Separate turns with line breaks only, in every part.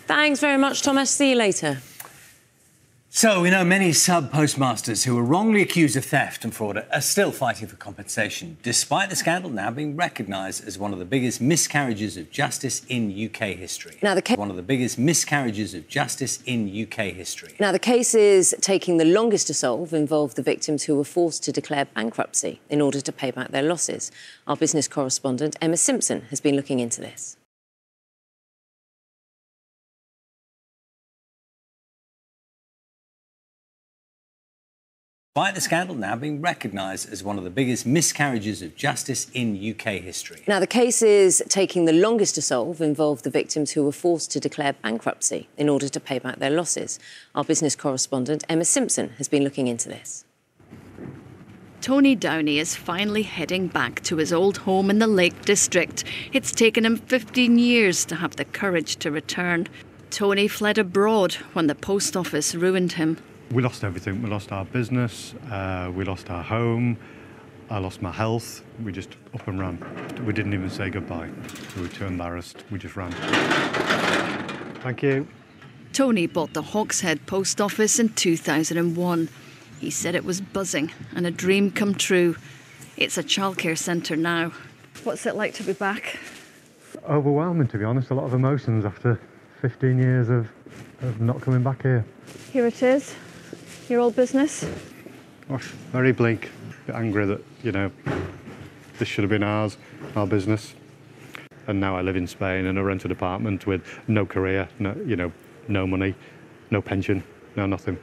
Thanks very much, Thomas. See you later.
So, we know many sub-postmasters who were wrongly accused of theft and fraud are still fighting for compensation, despite the scandal now being recognised as one of the biggest miscarriages of justice in UK history. Now, the
cases taking the longest to solve involve the victims who were forced to declare bankruptcy in order to pay back their losses. Our business correspondent, Emma Simpson, has been looking into this.
Despite the scandal now being recognised as one of the biggest miscarriages of justice in UK history.
Now, the cases taking the longest to solve involve the victims who were forced to declare bankruptcy in order to pay back their losses. Our business correspondent, Emma Simpson, has been looking into this.
Tony Downey is finally heading back to his old home in the Lake District. It's taken him 15 years to have the courage to return. Tony fled abroad when the post office ruined him.
We lost everything. We lost our business, we lost our home, I lost my health. We just up and ran. We didn't even say goodbye. We were too embarrassed. We just ran. Thank you.
Tony bought the Hawkshead Post Office in 2001. He said it was buzzing and a dream come true. It's a childcare centre now. What's it like to be back?
Overwhelming, to be honest. A lot of emotions after 15 years of not coming back here.
Here it is. Your old business?
Gosh, very bleak. A bit angry that, this should have been our business. And now I live in Spain in a rented apartment with no career, no money, no pension, no nothing.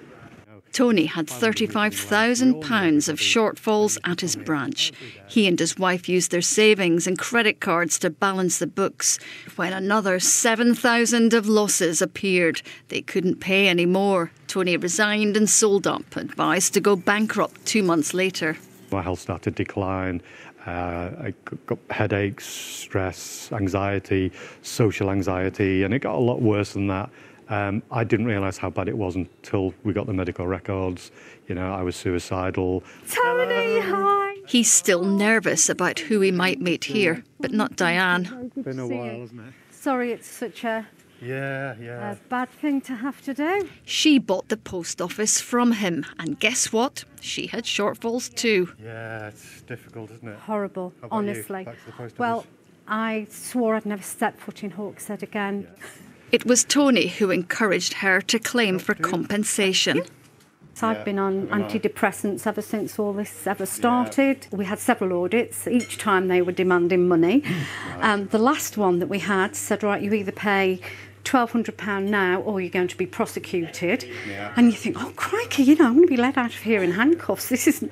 Tony had £35,000 of shortfalls at his branch. He and his wife used their savings and credit cards to balance the books. When another £7,000 of losses appeared, they couldn't pay any more. Tony resigned and sold up, advised to go bankrupt 2 months later.
My health started to decline. I got headaches, stress, anxiety, social anxiety, and it got a lot worse than that. I didn't realise how bad it was until we got the medical records. I was suicidal.
Tony, hi! He's still nervous about who he might meet here, but not Diane.
It's been a while, hasn't it?
Sorry, it's such a bad thing to have to do.
She bought the post office from him, and guess what? She had shortfalls too.
Yeah, it's difficult, isn't it?
Horrible, honestly.
Back to the post office.
Well, I swore I'd never step foot in Hawkshead again.
Yeah.
It was Tony who encouraged her to claim for compensation.
So I've been on antidepressants ever since all this ever started. We had several audits. Each time they were demanding money. The last one that we had said, right, you either pay £1,200 now or you're going to be prosecuted. Yeah. And you think, oh, crikey, I'm going to be let out of here in handcuffs. This is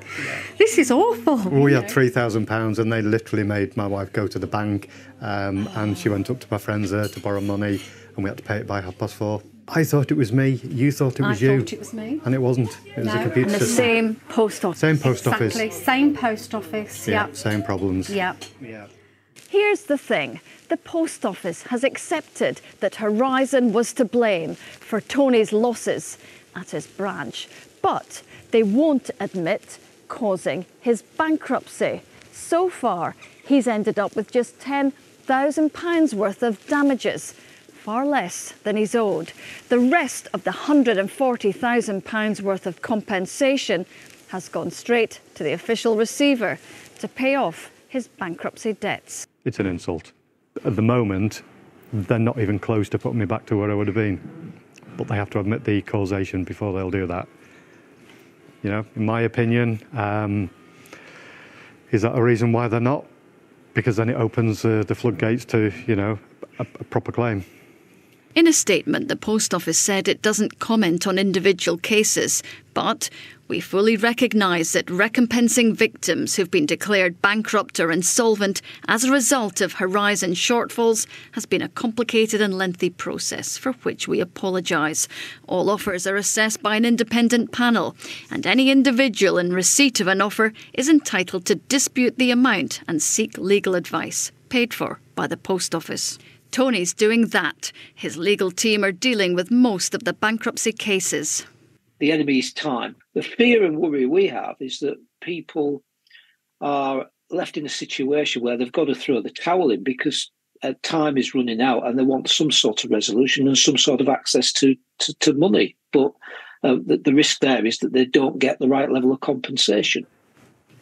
awful.
Well, we had £3,000 and they literally made my wife go to the bank and she went up to my friends there to borrow money. And we had to pay it by 4:30. I thought it was me. You thought it was you.
I thought it was me.
And it wasn't. It was a computer
and the
system.
Same post office.
Same post office.
Exactly. Same post office.
Yeah.
Yep.
Same problems.
Yep.
Yeah.
Here's the thing. The post office has accepted that Horizon was to blame for Tony's losses at his branch. But they won't admit causing his bankruptcy. So far, he's ended up with just £10,000 worth of damages. Far less than he's owed. The rest of the £140,000 worth of compensation has gone straight to the official receiver to pay off his bankruptcy debts.
It's an insult. At the moment, they're not even close to putting me back to where I would have been. But they have to admit the causation before they'll do that. In my opinion, is that a reason why they're not? Because then it opens the floodgates to, a proper claim.
In a statement, the Post Office said it doesn't comment on individual cases, but we fully recognise that recompensing victims who've been declared bankrupt or insolvent as a result of Horizon shortfalls has been a complicated and lengthy process, for which we apologise. All offers are assessed by an independent panel, and any individual in receipt of an offer is entitled to dispute the amount and seek legal advice, paid for by the Post Office. Tony's doing that. His legal team are dealing with most of the bankruptcy cases.
The enemy is time. The fear and worry we have is that people are left in a situation where they've got to throw the towel in because time is running out and they want some sort of resolution and some sort of access to money. But the risk there is that they don't get the right level of compensation.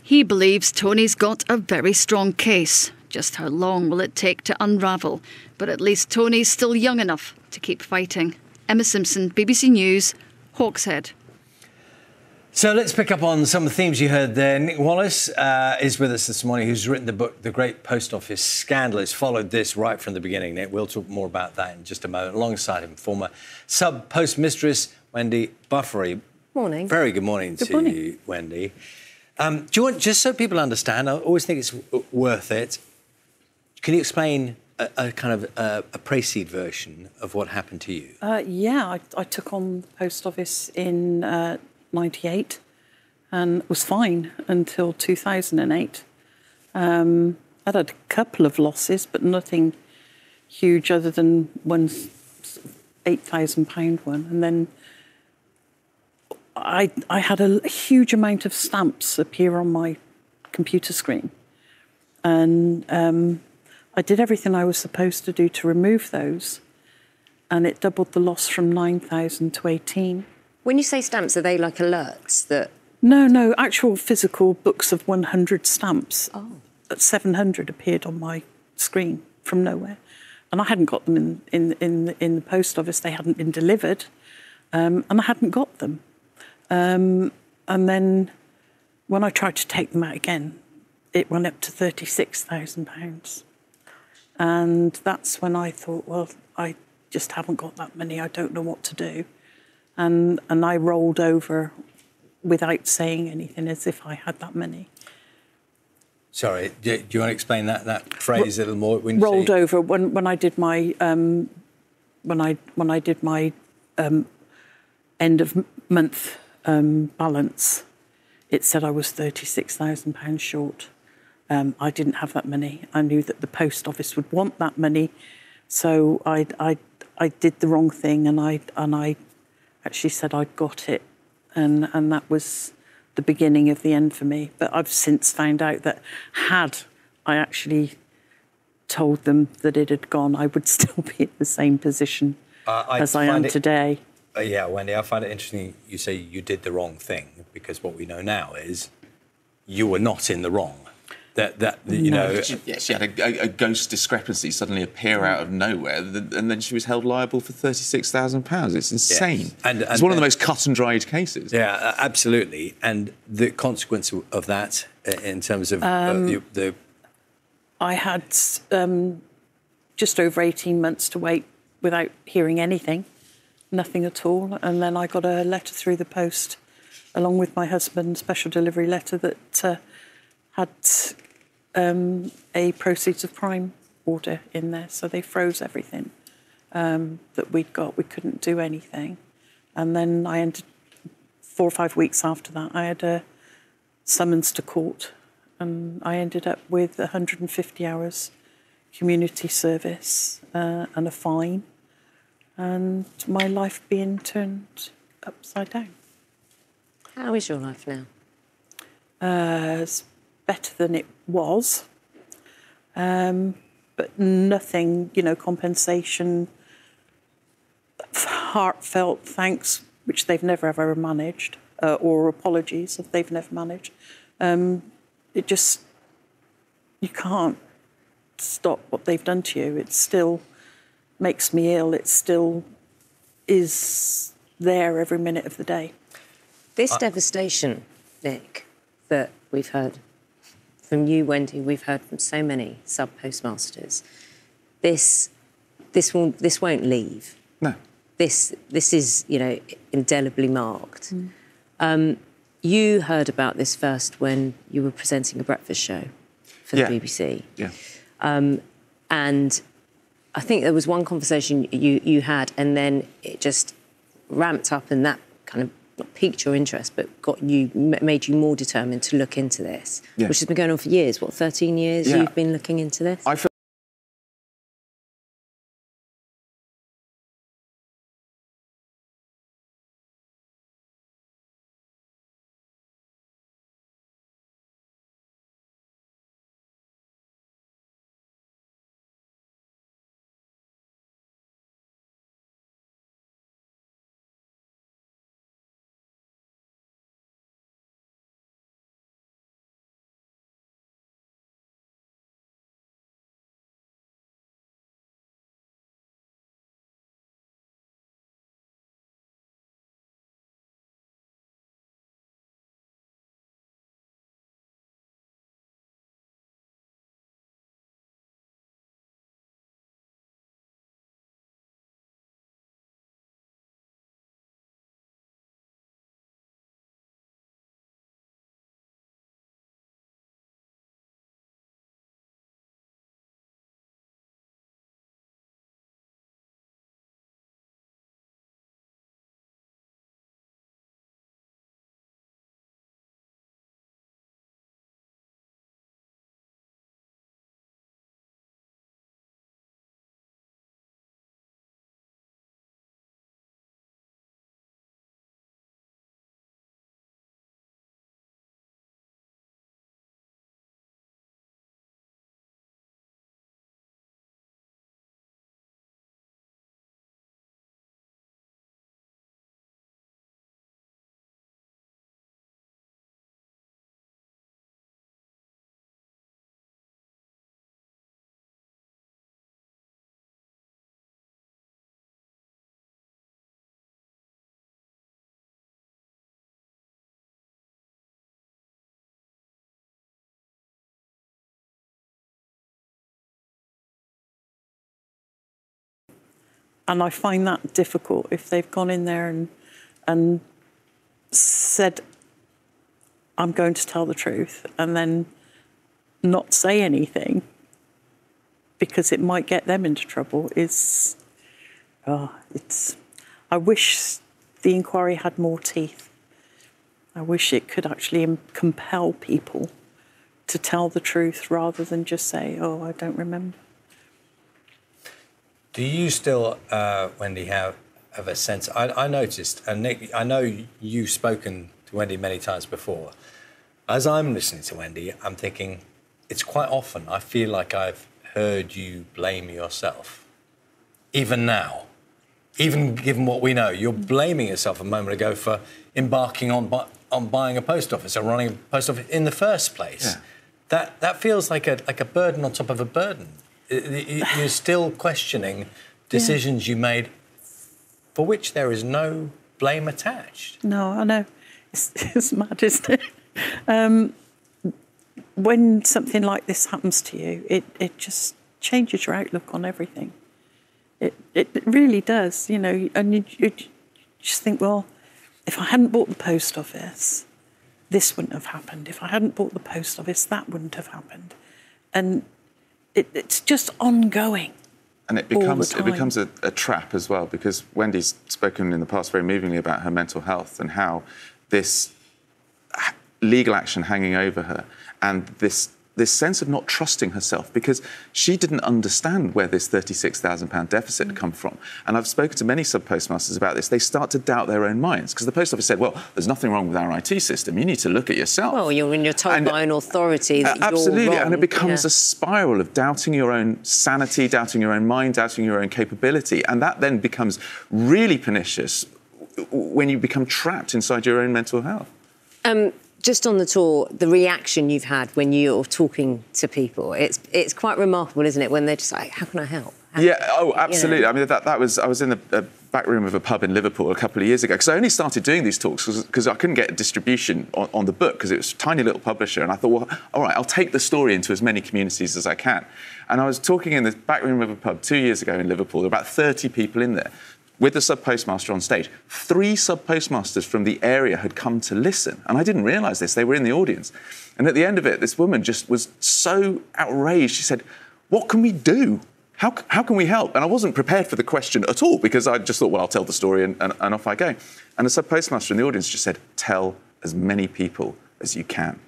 He believes Tony's got a very strong case. Just how long will it take to unravel? But at least Tony's still young enough to keep fighting. Emma Simpson, BBC News, Hawkshead.
So let's pick up on some of the themes you heard there. Nick Wallace is with us this morning, who's written the book, The Great Post Office Scandal. He's followed this right from the beginning, Nick. We'll talk more about that in just a moment. Alongside him, former sub-postmistress Wendy Buffrey.
Morning.
Very good morning to you, Wendy. Do you want, just so people understand, I always think it's worth it, can you explain a kind of a precede version of what happened to you?
I took on the post office in 98 and was fine until 2008. I'd had a couple of losses, but nothing huge other than one £8,000 one. And then I had a huge amount of stamps appear on my computer screen. And I did everything I was supposed to do to remove those. And it doubled the loss from 9,000 to 18.
When you say stamps, are they like alerts that...
No, actual physical books of 100 stamps.
Oh.
700 appeared on my screen from nowhere. And I hadn't got them in the post office. They hadn't been delivered. And I hadn't got them. And then when I tried to take them out again, it went up to £36,000. And that's when I thought, well, I just haven't got that many. I don't know what to do. And I rolled over without saying anything, as if I had that many.
Sorry, do you want to explain that phrase a little more? When
rolled over when I did my when I did my end of month balance, it said I was £36,000 short. I didn't have that many. I knew that the post office would want that money, so I did the wrong thing, and I actually said I'd got it, and that was the beginning of the end for me. But I've since found out that had I actually told them that it had gone, I would still be in the same position as I am today.
Yeah, Wendy, I find it interesting you say you did the wrong thing, because what we know now is you were not in the wrong. You know...
She had a ghost discrepancy suddenly appear out of nowhere, and then she was held liable for £36,000. It's insane.
Yes. And
it's one of the most cut and dried cases.
Yeah, absolutely. And the consequence of that, in terms of the...
I had just over 18 months to wait without hearing anything, nothing at all. And then I got a letter through the post, along with my husband's special delivery letter, that had a proceeds of crime order in there. So they froze everything that we'd got. We couldn't do anything. And then I ended, 4 or 5 weeks after that, I had a summons to court, and I ended up with 150 hours community service and a fine, and my life being turned upside down.
How is your life now?
It's better than it was, but nothing, compensation, heartfelt thanks, which they've never ever managed, or apologies if they've never managed. It just, you can't stop what they've done to you. It still makes me ill. It still is there every minute of the day.
This devastation, Nick, that we've heard from you, Wendy, we've heard from so many sub-postmasters, this won't leave.
No.
This is, indelibly marked. You heard about this first when you were presenting a breakfast show for the BBC.
Yeah.
And I think there was one conversation you had, and then it just ramped up, and that kind of not piqued your interest, but made you more determined to look into this, which has been going on for years. What, 13 years you've been looking into this?
And I find that difficult if they've gone in there and said, I'm going to tell the truth, and then not say anything because it might get them into trouble. I wish the inquiry had more teeth. I wish it could actually compel people to tell the truth rather than just say, oh, I don't remember.
Do you still, Wendy, have a sense? I noticed, and Nick, I know you've spoken to Wendy many times before. As I'm listening to Wendy, I'm thinking, it's quite often I feel like I've heard you blame yourself. Even now, even given what we know, you're blaming yourself a moment ago for embarking on buying a post office or running a post office in the first place. Yeah. That feels like a burden on top of a burden. You're still questioning decisions you made for which there is no blame attached.
No, I know. It's mad, isn't it? When something like this happens to you, it just changes your outlook on everything. It really does, you know, and you just think, well, if I hadn't bought the post office, this wouldn't have happened. If I hadn't bought the post office, that wouldn't have happened. And it's just ongoing.
And it becomes a trap as well, because Wendy's spoken in the past very movingly about her mental health and how this legal action hanging over her and this sense of not trusting herself, because she didn't understand where this £36,000 deficit had come from. And I've spoken to many sub-postmasters about this. They start to doubt their own minds, because the post office said, well, there's nothing wrong with our IT system. You need to look at yourself.
Well, you're told by an authority that
absolutely,
you're wrong.
And it becomes a spiral of doubting your own sanity, doubting your own mind, doubting your own capability. And that then becomes really pernicious when you become trapped inside your own mental health.
Just on the tour, the reaction you've had when you're talking to people, it's quite remarkable, isn't it, when they're just like, how can I help?
Absolutely.
You know?
I mean, I was in the back room of a pub in Liverpool a couple of years ago, because I only started doing these talks because I couldn't get distribution on the book, because it was a tiny little publisher, and I thought, well, all right, I'll take the story into as many communities as I can. And I was talking in the back room of a pub 2 years ago in Liverpool. There were about 30 people in there, with the sub-postmaster on stage. 3 sub-postmasters from the area had come to listen, and I didn't realise this. They were in the audience. And at the end of it, this woman just was so outraged. She said, what can we do? How can we help? And I wasn't prepared for the question at all, because I just thought, well, I'll tell the story and off I go. And the sub-postmaster in the audience just said, tell as many people as you can.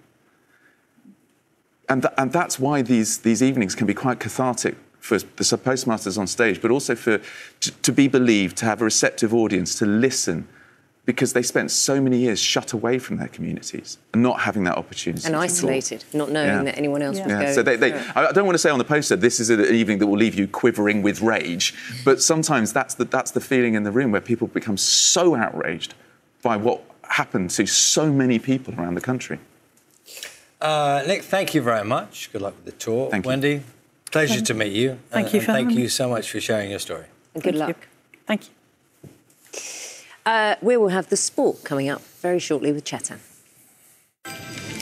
And that's why these evenings can be quite cathartic for the sub-postmasters on stage, but also to be believed, to have a receptive audience, to listen, because they spent so many years shut away from their communities and not having that opportunity.
And isolated, not knowing that anyone else was going.
So I don't want to say on the poster, this is an evening that will leave you quivering with rage, but sometimes that's the feeling in the room, where people become so outraged by what happened to so many people around the country.
Nick, thank you very much. Good luck with the tour.
Thank you.
Wendy, pleasure to meet you.
Thank you for having me.
Thank you so much for sharing your story.
And good luck.
Thank you.
We will have the sport coming up very shortly with Cheltenham.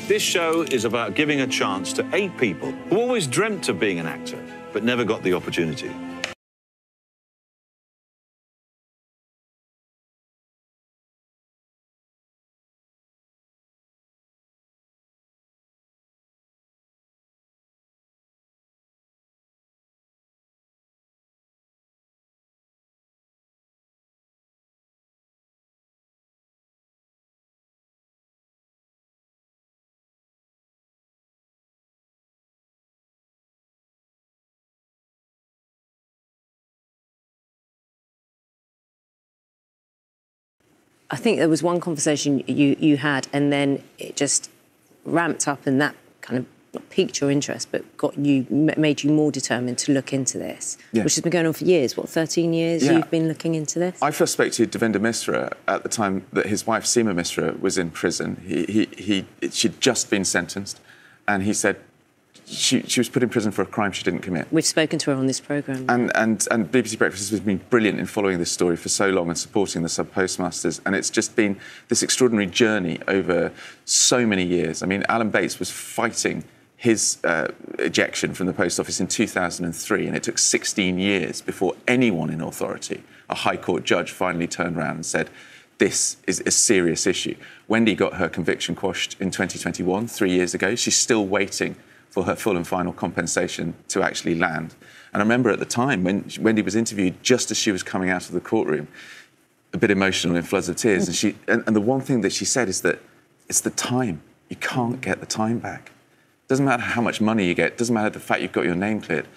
This show is about giving a chance to 8 people who always dreamt of being an actor, but never got the opportunity.
I think there was one conversation you had, and then it just ramped up, and that kind of not piqued your interest, but made you more determined to look into this, which has been going on for years. What, 13 years you've been looking into this?
I first spoke to Devendra Misra at the time that his wife, Seema Misra, was in prison. She'd just been sentenced, and he said she was put in prison for a crime she didn't commit.
We've spoken to her on this programme.
And BBC Breakfast has been brilliant in following this story for so long and supporting the sub-postmasters. And it's just been this extraordinary journey over so many years. I mean, Alan Bates was fighting his ejection from the post office in 2003, and it took 16 years before anyone in authority, a High Court judge, finally turned around and said, this is a serious issue. Wendy got her conviction quashed in 2021, 3 years ago. She's still waiting for her full and final compensation to actually land. And I remember at the time when Wendy was interviewed, just as she was coming out of the courtroom, a bit emotional in floods of tears. And the one thing that she said is that it's the time. You can't get the time back. It doesn't matter how much money you get. It doesn't matter the fact you've got your name cleared.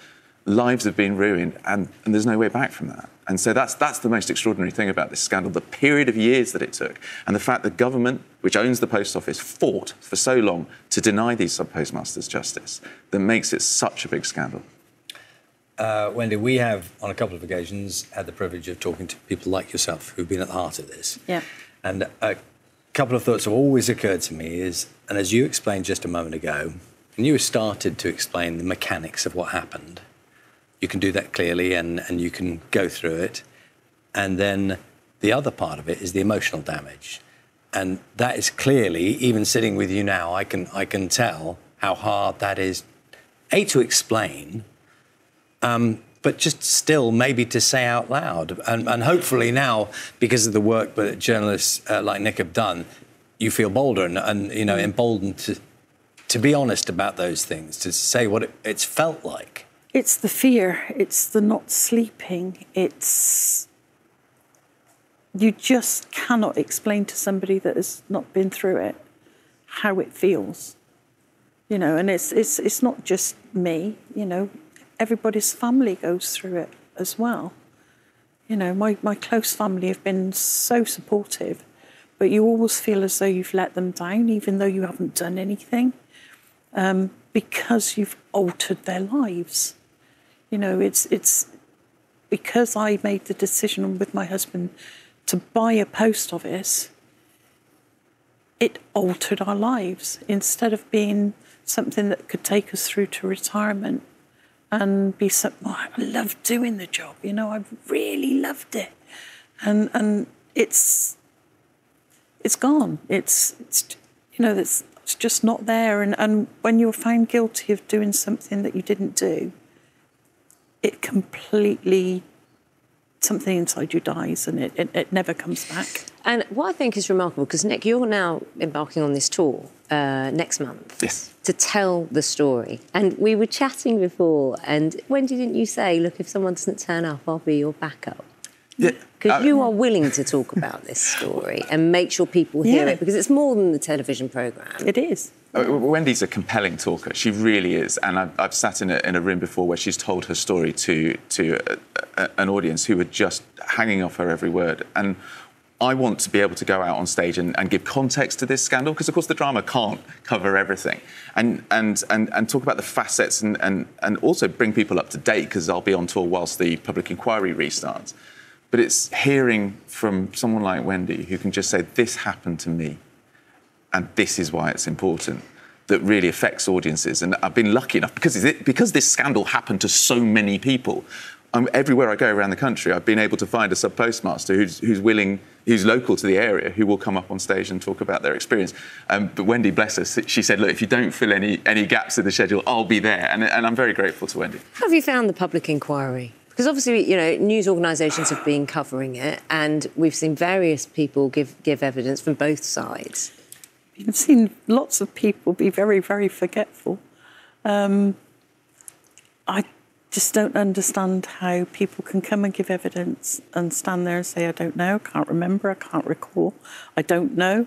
Lives have been ruined, and there's no way back from that. And so that's the most extraordinary thing about this scandal, the period of years that it took, and the fact that government, which owns the post office, fought for so long to deny these sub-postmasters justice that makes it such a big scandal.
Wendy, we have, on a couple of occasions, had the privilege of talking to people like yourself who've been at the heart of this.
Yeah.
And a couple of thoughts have always occurred to me is, and as you explained just a moment ago, when you started to explain the mechanics of what happened, you can do that clearly and you can go through it. And then the other part of it is the emotional damage. And that is clearly, even sitting with you now, I can tell how hard that is, A, to explain, but just still maybe to say out loud. And hopefully now, because of the work that journalists like Nick have done, you feel bolder and you know, emboldened to be honest about those things, to say what it's felt like.
It's the fear, it's the not sleeping, it's... You just cannot explain to somebody that has not been through it how it feels. You know, and it's not just me, you know, everybody's family goes through it as well. You know, my close family have been so supportive, but you always feel as though you've let them down, even though you haven't done anything, because you've altered their lives. You know, it's because I made the decision with my husband to buy a post office, it altered our lives. Instead of being something that could take us through to retirement and be something, oh, I loved doing the job, you know, I really loved it. And it's gone. It's you know, it's just not there. And when you're found guilty of doing something that you didn't do, it completely, something inside you dies and it never comes back.
And what I think is remarkable, because Nick, you're now embarking on this tour next month.
Yes.
To tell the story. And we were chatting before, and Wendy, didn't you say, look, if someone doesn't turn up, I'll be your backup? Because you are willing to talk about this story and make sure people hear it, because it's more than the television programme.
It is.
Wendy's a compelling talker. She really is. And I've sat in a room before where she's told her story to an audience who were just hanging off her every word. And I want to be able to go out on stage and give context to this scandal, because, of course, the drama can't cover everything. And talk about the facets and also bring people up to date, because I'll be on tour whilst the public inquiry restarts. But it's hearing from someone like Wendy who can just say, this happened to me, and this is why it's important, that really affects audiences. And I've been lucky enough, because this scandal happened to so many people, everywhere I go around the country, I've been able to find a sub-postmaster who's local to the area, who will come up on stage and talk about their experience. But Wendy, bless her, she said, look, if you don't fill any gaps in the schedule, I'll be there. And I'm very grateful to Wendy.
How have you found the public inquiry? Because obviously, you know, news organisations have been covering it, and we've seen various people give evidence from both sides.
I've seen lots of people be very, very forgetful. I just don't understand how people can come and give evidence and stand there and say, I don't know, I can't remember, I can't recall, I don't know.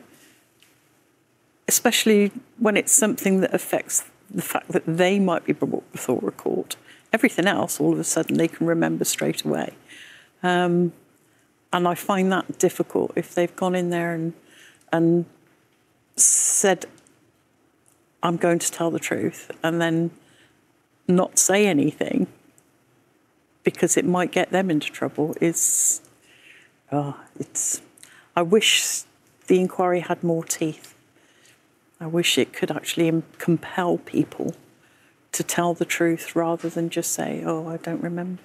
Especially when it's something that affects the fact that they might be brought before a court. Everything else, all of a sudden, they can remember straight away. And I find that difficult if they've gone in there and said, I'm going to tell the truth, and then not say anything because it might get them into trouble. I wish the inquiry had more teeth. I wish it could actually compel people to tell the truth rather than just say, oh, I don't remember.